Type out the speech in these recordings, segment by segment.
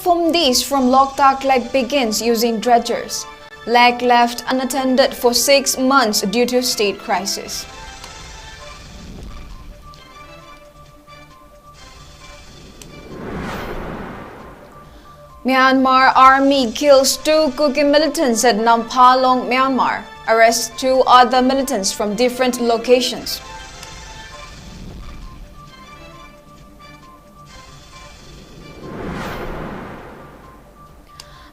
Phumdis from 𝐿𝐷𝐷 begins using dredgers. 𝐷 left unattended for 6 months due to state crisis. Myanmar Army kills 2 Kuki militants at Nampalong, Myanmar. Arrests 2 other militants from different locations.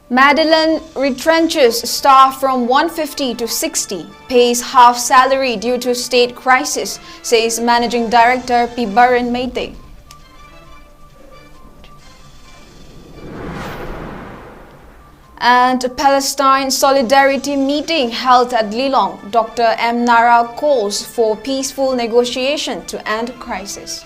Madeleine retrenches staff from 150 to 60, pays half salary due to state crisis, says Managing Director 𝐵𝐵𝐴𝐸. And Palestine Solidarity meeting held at Lilong. Dr. M. Nara calls for peaceful negotiation to end crisis.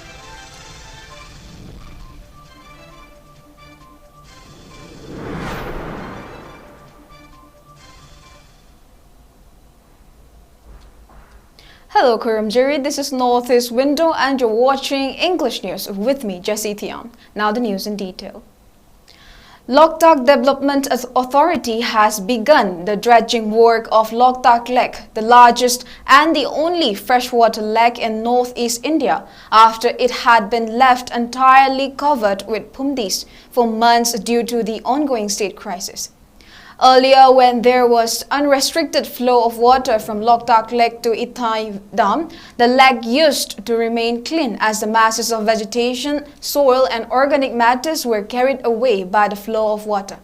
Hello Kurumjiri, this is Northeast Window and you're watching English News with me, Jessie Thiam. Now the news in detail. 𝐷𝐷 Development Authority has begun the dredging work of 𝐷𝐷 Lake, the largest and the only freshwater lake in northeast India, after it had been left entirely covered with Phumdis for months due to the ongoing state crisis. Earlier, when there was unrestricted flow of water from 𝐷𝐷 Lake to Ithai Dam, the lake used to remain clean as the masses of vegetation, soil and organic matters were carried away by the flow of water.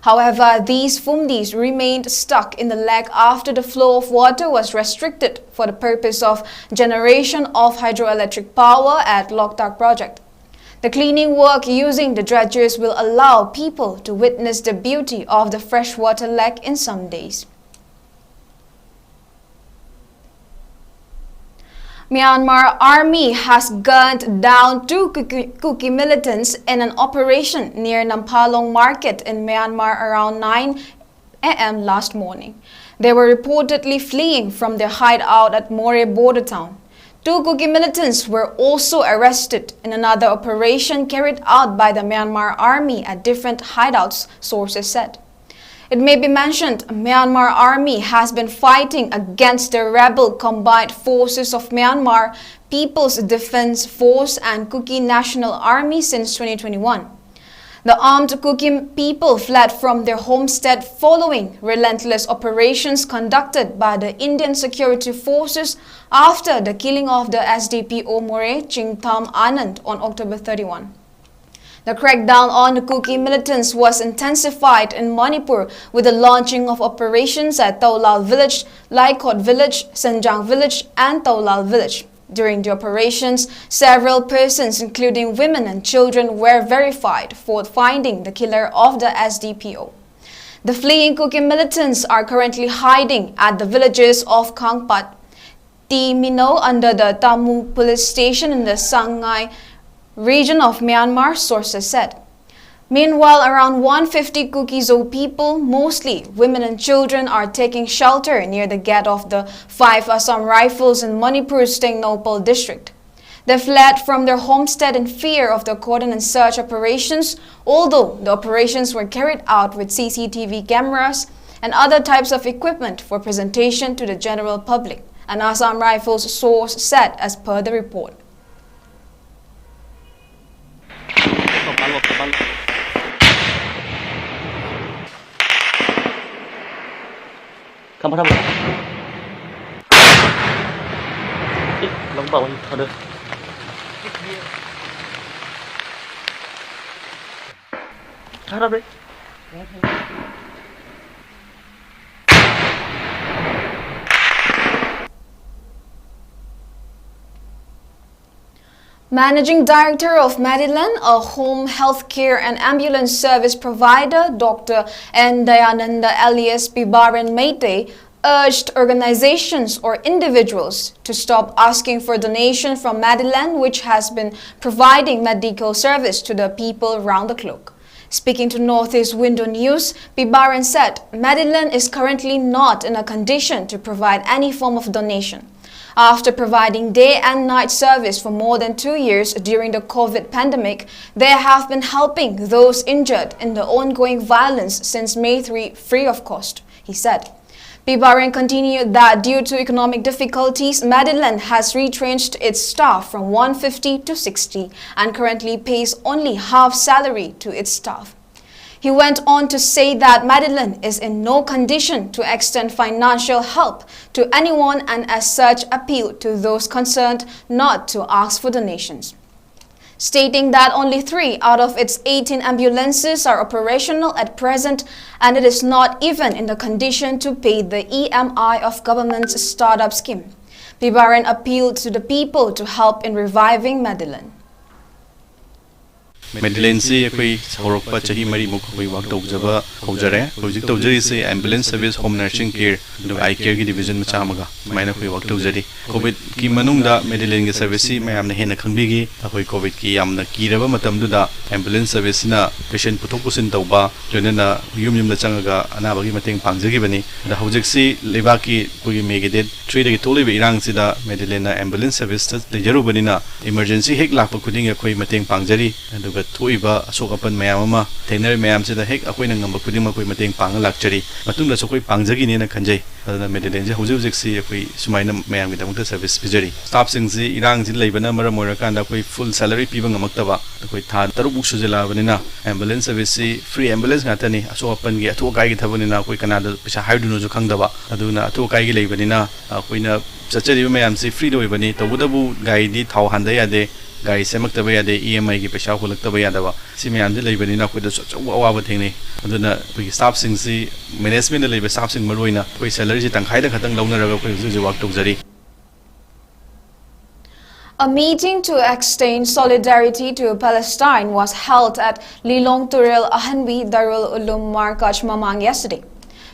However, these Phumdis remained stuck in the lake after the flow of water was restricted for the purpose of generation of hydroelectric power at 𝐷𝐷 project. The cleaning work using the dredgers will allow people to witness the beauty of the freshwater lake in some days. Myanmar Army has gunned down 2 Kuki militants in an operation near Nampalong Market in Myanmar around 9 a.m. last morning. They were reportedly fleeing from their hideout at More border town. 2 Kuki militants were also arrested in another operation carried out by the Myanmar Army at different hideouts, sources said. It may be mentioned Myanmar Army has been fighting against the rebel combined forces of Myanmar People's Defense Force and Kuki National Army since 2021. The armed Kuki people fled from their homestead following relentless operations conducted by the Indian security forces after the killing of the SDPO More Chingtham Anand on October 31. The crackdown on the Kuki militants was intensified in Manipur with the launching of operations at Tawlal Village, Laikot Village, Sanjang Village and Tawlal Village. During the operations, several persons, including women and children, were verified for finding the killer of the SDPO. The fleeing Kuki militants are currently hiding at the villages of Kangpat, Timino under the Tamu police station in the Sangai region of Myanmar, sources said. Meanwhile, around 150 𝐶𝐾 people, mostly women and children, are taking shelter near the gate of the 5 Assam Rifles in Manipur's Tengnopal district. They fled from their homestead in fear of the cordon and search operations, although the operations were carried out with CCTV cameras and other types of equipment for presentation to the general public, an Assam Rifles source said as per the report. Kamu Long bảo thôi được. Hát đi. Managing Director of Madeleine, a home health care and ambulance service provider, Dr. N. Dayananda alias 𝐵𝐵𝐴𝐸, urged organizations or individuals to stop asking for donation from Madeleine, which has been providing medical service to the people round the clock. Speaking to Northeast Window News, 𝐵𝐵𝐴𝐸 said Madeleine is currently not in a condition to provide any form of donation. After providing day and night service for more than 2 years during the COVID pandemic, they have been helping those injured in the ongoing violence since May 3 free of cost, he said. Pibaran continued that due to economic difficulties, Medilin has retrenched its staff from 150 to 60 and currently pays only half salary to its staff. He went on to say that Medilin is in no condition to extend financial help to anyone and as such appealed to those concerned not to ask for donations, stating that only 3 out of its 18 ambulances are operational at present and it is not even in the condition to pay the EMI of government's startup scheme. Pibaran appealed to the people to help in reviving Medilin. Medilin se koi Europe chahi mari muk koi work tawjaba hojare project tawjari se ambulance service home nursing care do eye care ki division ma chamaga maina koi work tawjari covid ki manungda Medilin ge service si mayam na hena khangbi gi koi covid ki yamna kiraba matam du da ambulance service na patient puthok pusin tawba jonena yum na changaga anaba gi mateng pangjagi bani da hojik si leba ki koi me ge det 3 de tole be irang si da Medilin na ambulance service ta lejaru bani na emergency hek lakpa kuding koi mateng pangjari Thuiba Sokapan Mayama, Tenor Mayam said the heck a queen number putting up with Mating Pang luxury, Matunda Sokoi Pangzagi in a Kanjay, other than Medellin, Josexi, if we Sumaina Mayam with the motor service Pizzery. Stop Singzi, Iran's in Labor number of Morakanda, with full salary people Maktava, with Tarubushuzela Vanina, ambulance service, free ambulance Natani, Sokapan get 2 Gaitavana, with Canada, which are Hydrono Kangdava, Aduna, 2 Gai Lavanina, Queen such a Mayam say free to Ivani, the Wudabu Gaidi, Tau Handaya. Guy Semakta de EMI gi pesha ko lakta baya dawa simi ande leibani na ko da so wa ba thengni aduna we staff sing si management leibe staff sing maroina koi salary ji tangkhai da khatang launa raga ko ju work tokjari. A meeting to extend solidarity to Palestine was held at Lilong Turil Ahanwi Darul Ulum Markaj Mamang yesterday.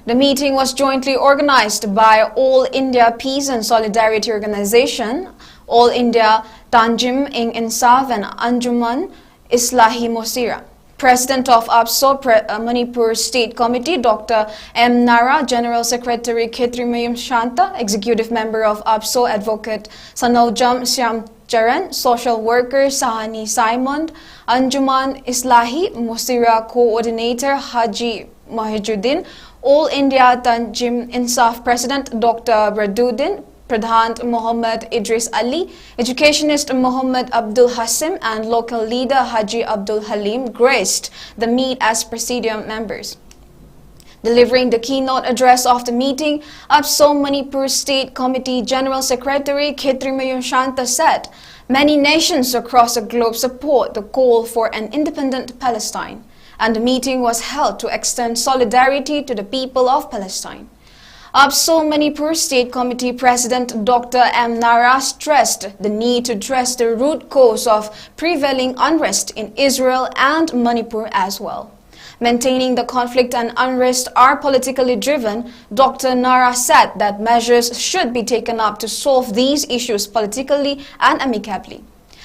The meeting was jointly organized by All India Peace and Solidarity Organization, All India Tanjim Ing Insaf and Anjuman Islahi Mosira. President of 𝐻𝐸 Manipur State Committee, Dr. M. Nara, General Secretary 𝐾𝐷𝐿, Executive Member of 𝐻𝐸 Advocate Sanojam Syamcharan, Social Worker Sahani Simon, Anjuman Islahi Mosira Coordinator Haji Mahijuddin, All India Tanjim Insaf President Dr. Braduddin, Pradhan Muhammad Idris Ali, Educationist Muhammad Abdul Hasim and local leader Haji Abdul Halim graced the meet as presidium members. Delivering the keynote address of the meeting, 𝐻𝐸 Manipur State Committee General Secretary 𝐾𝐷𝐿 said, many nations across the globe support the call for an independent Palestine, and the meeting was held to extend solidarity to the people of Palestine. 𝐻𝐸 Manipur State Committee President Dr. M. Nara stressed the need to address the root cause of prevailing unrest in Israel and Manipur as well. Maintaining the conflict and unrest are politically driven, Dr. Nara said that measures should be taken up to solve these issues politically and amicably.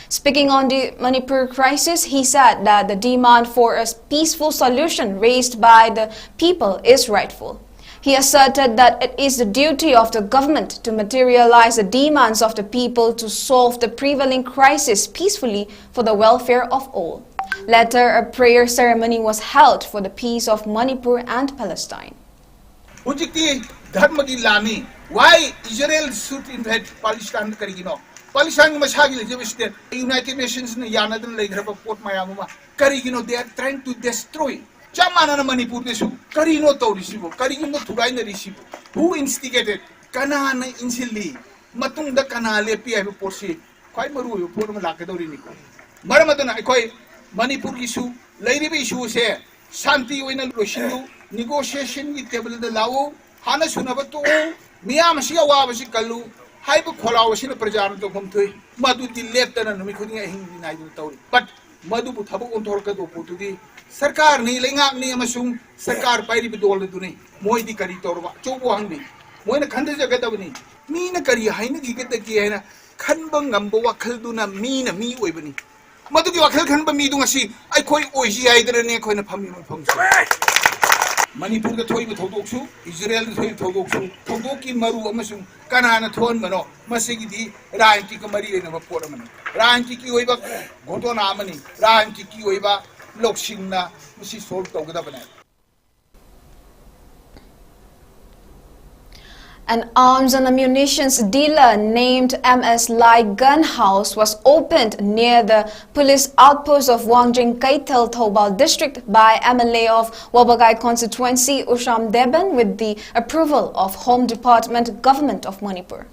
Speaking on the Manipur crisis, he said that the demand for a peaceful solution raised by the people is rightful. He asserted that it is the duty of the government to materialize the demands of the people to solve the prevailing crisis peacefully for the welfare of all. Later, a prayer ceremony was held for the peace of Manipur and Palestine. Why Israel should invade Palestine? Palestine United Nations they are trying to destroy. Chamana Manipur desu karino to risibo karino thurai na risibo who instigated kana na insilli matung da kana le pi ai porsi khoi maru yo por ma lakadori ni ko maramadana khoi Manipur issue lairibe issue se shanti oina losindu negotiation gi table da lawo hana sunaba to miyam si awa si kallu haibu kholaw si prajar to khomthoi madu ti leptana numi khuding hing nai du tawri but madu bu thabu on thor ka do putudi Sarkar ni lengak ni amasung sarkar pairi bidol du ni moi di kari torwa chobo hangbi moi na khande jaga da bani mi na kari haina gi geta ki haina khanba ngambo wakhal du na mi oi bani madu gi wakhal khanba mi du ngasi ai khoi oi ji ai dre ne khoi na phami phang Manipur the Toy Todoksu, Israel the Toy Todoksu, Todoki Maru Amasum, Kanana Tonmano, Masigi, Ryan Kikamari and Portaman, Ryan Kikiweba, Godon Amani, Ryan Kikiweba, Lokshinna, Mrs. Salt Togadabanet. An arms and ammunitions dealer named MS Lai Gun House was opened near the police outpost of Wangjing-Kaitel Thoubal district by MLA of Wabagai constituency Usham Deben with the approval of Home Department Government of Manipur.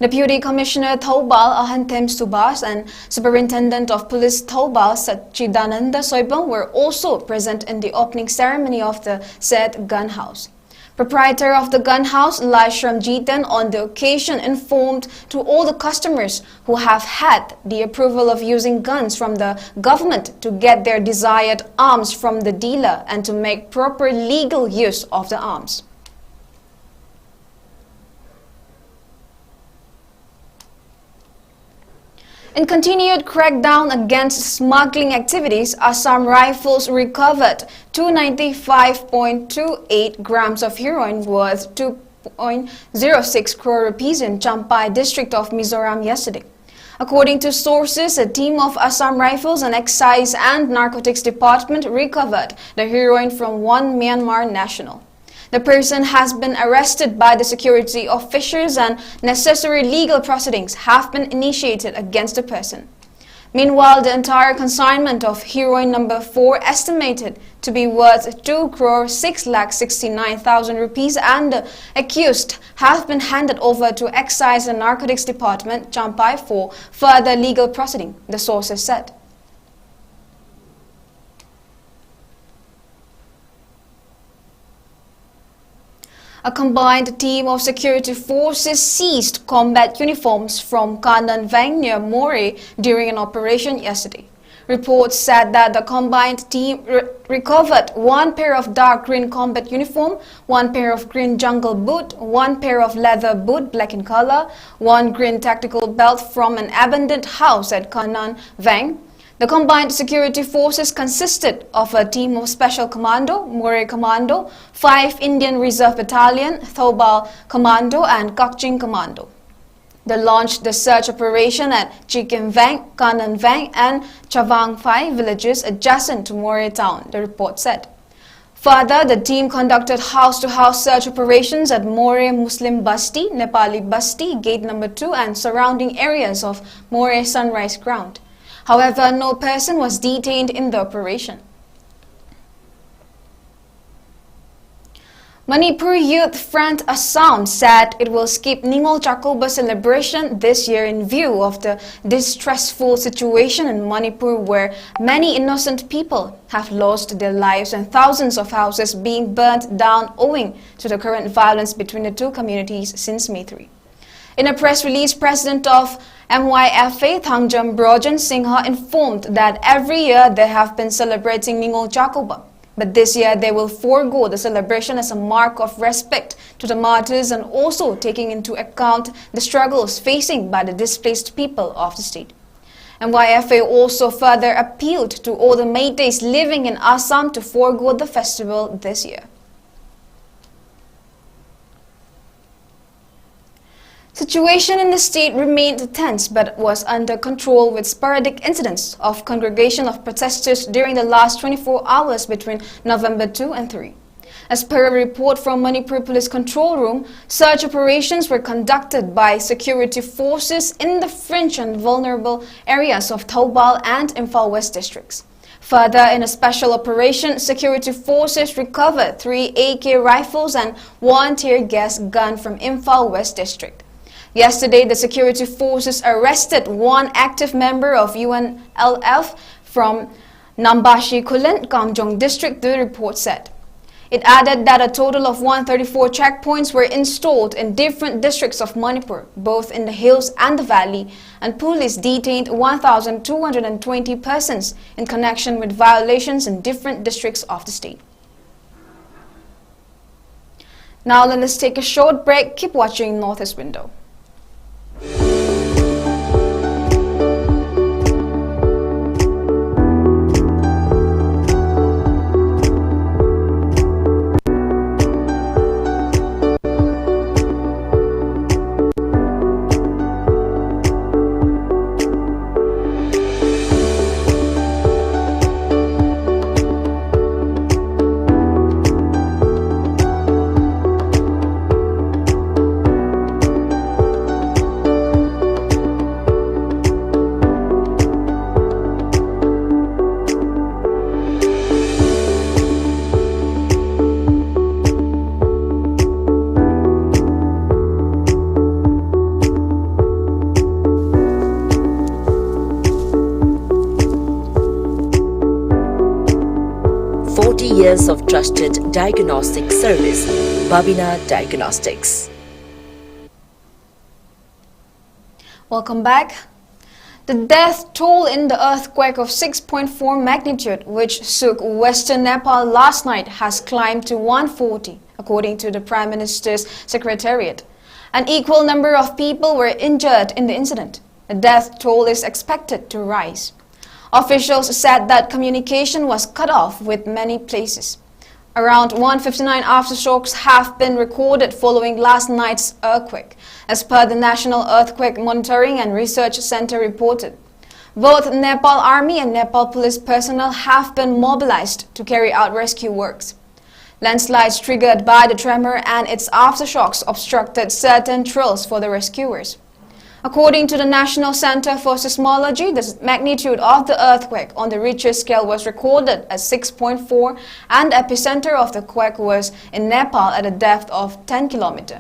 Deputy Commissioner Thoubal Ahantem Subas and Superintendent of Police Thoubal Satchidananda Soibam were also present in the opening ceremony of the said gun house. Proprietor of the gun house, Lai Shramjitan, on the occasion informed to all the customers who have had the approval of using guns from the government to get their desired arms from the dealer and to make proper legal use of the arms. In continued crackdown against smuggling activities, Assam Rifles recovered 295.28 grams of heroin worth 2.06 crore rupees in Champai district of Mizoram yesterday. According to sources, a team of Assam Rifles and Excise and Narcotics Department recovered the heroin from one Myanmar national. The person has been arrested by the security officials and necessary legal proceedings have been initiated against the person. Meanwhile, the entire consignment of heroin number 4 estimated to be worth 2,669,000 rupees and the accused have been handed over to Excise and Narcotics Department, Champai, for further legal proceeding, the sources said. A combined team of security forces seized combat uniforms from Kandan Vang near More during an operation yesterday. Reports said that the combined team recovered one pair of dark green combat uniform, one pair of green jungle boot, one pair of leather boot black in color, one green tactical belt from an abandoned house at Kandan Vang. The combined security forces consisted of a team of Special Commando, More Commando, 5 Indian Reserve Battalion, Thoubal Commando and Kakching Commando. They launched the search operation at Chikim Vang, Kanan Vang and Chavang Phai villages adjacent to More town, the report said. Further, the team conducted house-to-house search operations at More Muslim Basti, Nepali Basti, Gate number 2 and surrounding areas of More Sunrise Ground. However, no person was detained in the operation. Manipur Youth Front Assam said it will skip Ningol Chakoba celebration this year in view of the distressful situation in Manipur where many innocent people have lost their lives and thousands of houses being burnt down owing to the current violence between the two communities since May 3. In a press release, President of MYFA Thangjam Brojan Singha informed that every year they have been celebrating Ningol Chakoba. But this year they will forego the celebration as a mark of respect to the martyrs and also taking into account the struggles facing by the displaced people of the state. MYFA also further appealed to all the Meiteis living in Assam to forego the festival this year. Situation in the state remained tense but was under control with sporadic incidents of congregation of protesters during the last 24 hours between November 2 and 3. As per a report from Manipur Police Control Room, search operations were conducted by security forces in the fringe and vulnerable areas of Thoubal and Imphal West districts. Further, in a special operation, security forces recovered 3 AK rifles and 1 tear gas gun from Imphal West district. Yesterday, the security forces arrested 1 active member of UNLF from Nambashi Kulen, Kamjong district, the report said. It added that a total of 134 checkpoints were installed in different districts of Manipur, both in the hills and the valley, and police detained 1,220 persons in connection with violations in different districts of the state. Now let us take a short break. Keep watching Northeast Window. years of trusted diagnostic service, Babina Diagnostics. Welcome back. The death toll in the earthquake of 6.4 magnitude, which shook western Nepal last night, has climbed to 140, according to the Prime Minister's Secretariat. An equal number of people were injured in the incident. The death toll is expected to rise. Officials said that communication was cut off with many places. Around 159 aftershocks have been recorded following last night's earthquake, as per the National Earthquake Monitoring and Research Center reported. Both Nepal Army and Nepal Police personnel have been mobilized to carry out rescue works. Landslides triggered by the tremor and its aftershocks obstructed certain trails for the rescuers. According to the National Center for Seismology, the magnitude of the earthquake on the Richter scale was recorded as 6.4, and the epicenter of the quake was in Nepal at a depth of 10 kilometers.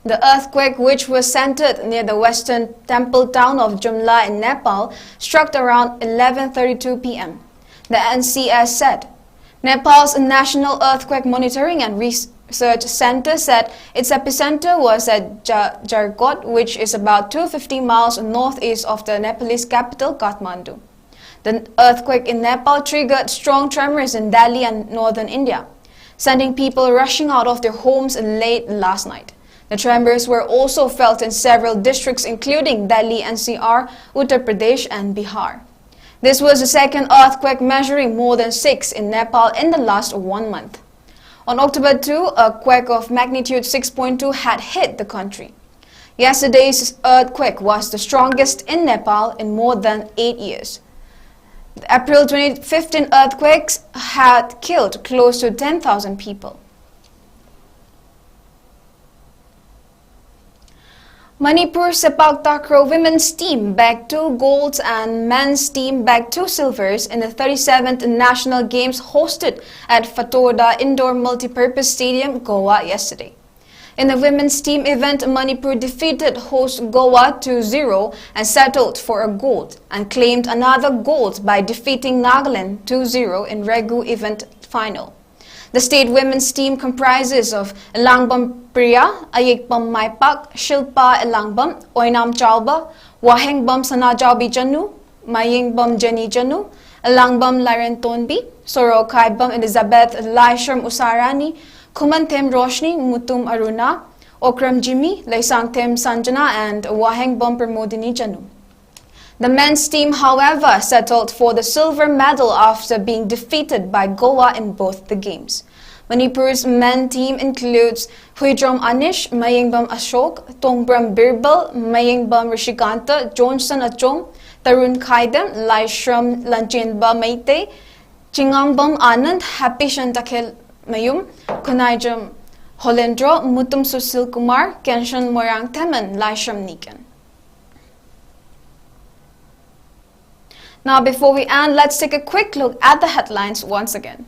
The earthquake, which was centered near the western temple town of Jumla in Nepal, struck around 11:32 p.m. The NCS said. Nepal's National Earthquake Monitoring and Research Center said its epicenter was at 𝐶𝐫𝐸, which is about 250 miles northeast of the Nepalese capital, Kathmandu. The earthquake in Nepal triggered strong tremors in Delhi and northern India, sending people rushing out of their homes late last night. The tremors were also felt in several districts including Delhi NCR, Uttar Pradesh and Bihar. This was the second earthquake measuring more than 6 in Nepal in the last 1 month. On October 2, a quake of magnitude 6.2 had hit the country. Yesterday's earthquake was the strongest in Nepal in more than 8 years. The April 2015 earthquakes had killed close to 10,000 people. Manipur Sepak Takraw women's team bagged 2 golds and men's team bagged 2 silvers in the 37th National Games hosted at Fatorda Indoor Multipurpose Stadium, Goa yesterday. In the women's team event, Manipur defeated host Goa 2-0 and settled for a gold, and claimed another gold by defeating Nagaland 2-0 in Regu event final. The state women's team comprises of 𝐿𝐼𝐵𝐻 Priya, 𝐂𝐋𝐄𝐃 Maipak, 𝐿𝐵𝐻 𝐿𝐼𝐵𝐻, 𝐿𝐼𝐼𝐿 Chauba, 𝐿𝐼𝐻 Sanajaubi Janu, 𝐿𝐼𝐻 Jenny Janu, 𝐿𝐼𝐻 Laren Tonbi, 𝐿𝐼𝐻 Elizabeth Laishram Usarani, 𝐿𝐼𝐻 Roshni Mutum Aruna, 𝐿𝐼𝐻 Jimmy, 𝐿𝐼𝐻 Sanjana and 𝐿𝐼𝐻 Pramodini Janu. The men's team, however, settled for the silver medal after being defeated by Goa in both the games. Manipur's men team includes Huijom Anish, Mayingbam Ashok, Tongbram Birbal, Mayingbam Rishikanta, Johnson Achong, Tarun Khaidam, Laishram Lanchenba Maite, Chingangbam Anand, Happy Shantakhel Mayum, Kunaijam Holendro, Mutum Susil Kumar, Kenshan Morang Teman, Laishram Nikan. Now, before we end, let's take a quick look at the headlines once again.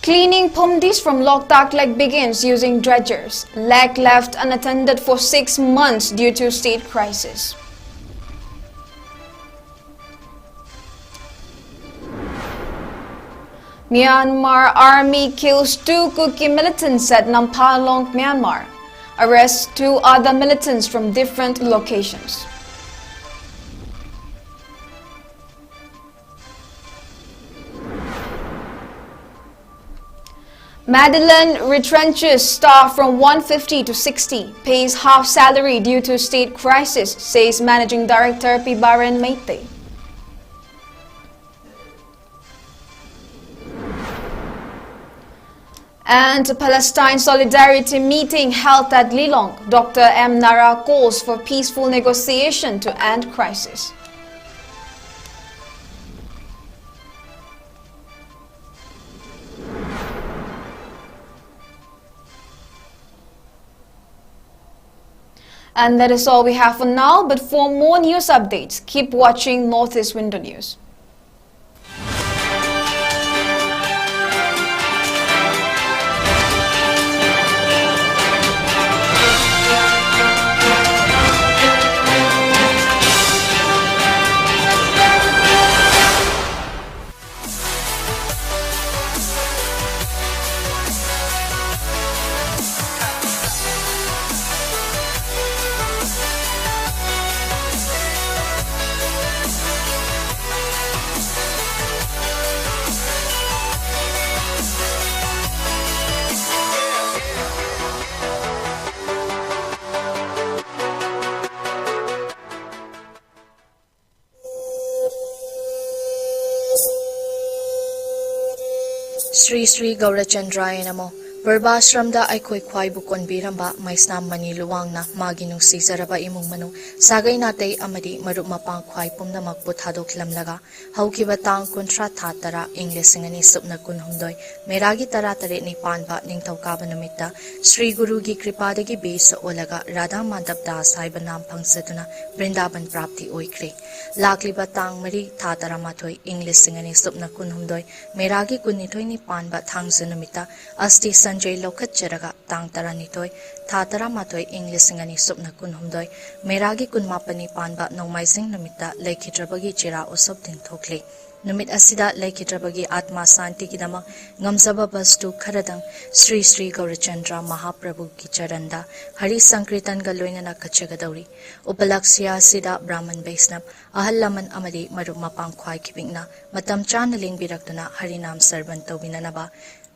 Cleaning Pumdis from Loktak Lake begins using dredgers. Lake left unattended for 6 months due to state crisis. Myanmar Army kills 2 Kuki militants at Nampalong, Myanmar. Arrests 2 other militants from different locations. Madeline retrenches staff from 150 to 60, pays half salary due to state crisis, says Managing Director Pibaran Maite. And Palestine Solidarity meeting held at Lilong. Dr. M. Nara calls for peaceful negotiation to end crisis. And that is all we have for now, but for more news updates, keep watching Northeast Window News. Sri Sri Gaurachandraya Namo. Verbashramda Aikhoi Khwaibu Konbiramba Maisnam Mani Luwangna Magi Nungsizaraba Imung Manu Sagai Natei Amadi Marup Mapang Khwai Pumnamak Puthadoklamlaga Haukiba Tang Kuntra Thatara English Singani Supna Kunhumdoi Meragi Tara Tare Nipanba Ningthaukaba Numitta Sri Gurugi Kripadagi Besa Olaga Radha Mandap Das Haiba Nam Pangsaduna Vrindaban Prapti Oikre Lakliba Tang Mari Thatara Mathoi English Singani Supna Kunhumdoi Meragi Kunithoi Nipanba Thangzanumita Asti Sanjay 𝐂𝐋𝐄𝐊𝐿 Tang Taranitoi, Thatara Matoi English Singani Supna Kunhumdoi, Meragi Kunmapani Panba Nongmaising Numita 𝐿ꯩꯈꯤꯗ꯭ꯔꯕꯒꯤ Chira Usop Din Thokle. Numit asida 𝐿ꯩꯈꯤꯗ꯭ꯔꯕꯒꯤ Atma Santi Gidama Ngamzaba Bastu Kharadang Sri Sri Gaurachandra Mahaprabhu Ki Charanda Hari Sankritan Galoinana Kachagadauri Upalaksya Sida Brahman Vaisnab Ahal Laman Amadi Marup Mapang Khwai Kibingna Matam Chanaling Biraktuna Harinam Sarban Tobinanaba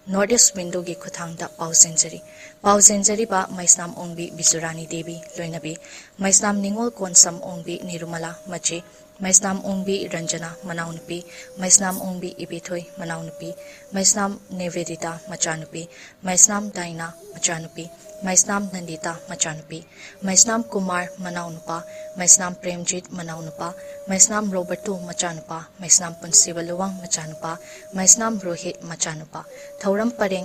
Northeast Window gi Kuthangda Pauzenjari ba Maisnam Ongbi Bisurani Devi Loinabi Maisnam Ningol Konsam Ongbi Nirumala Mache Maisnam Ongbi Ranjana Manaunupi Maisnam Ongbi Ibithoi Manaunupi Maisnam Nevedita Machanupi Maisnam Daina Machanupi Maisnam Nandita Machanupi Maisnam Kumar Manaunupa Maisnam Premjit Manaunupa Maisnam Roberto Machanupa Maisnam Punsivaluwang Machanupa Maisnam Rohit Machanupa Thauram Pareng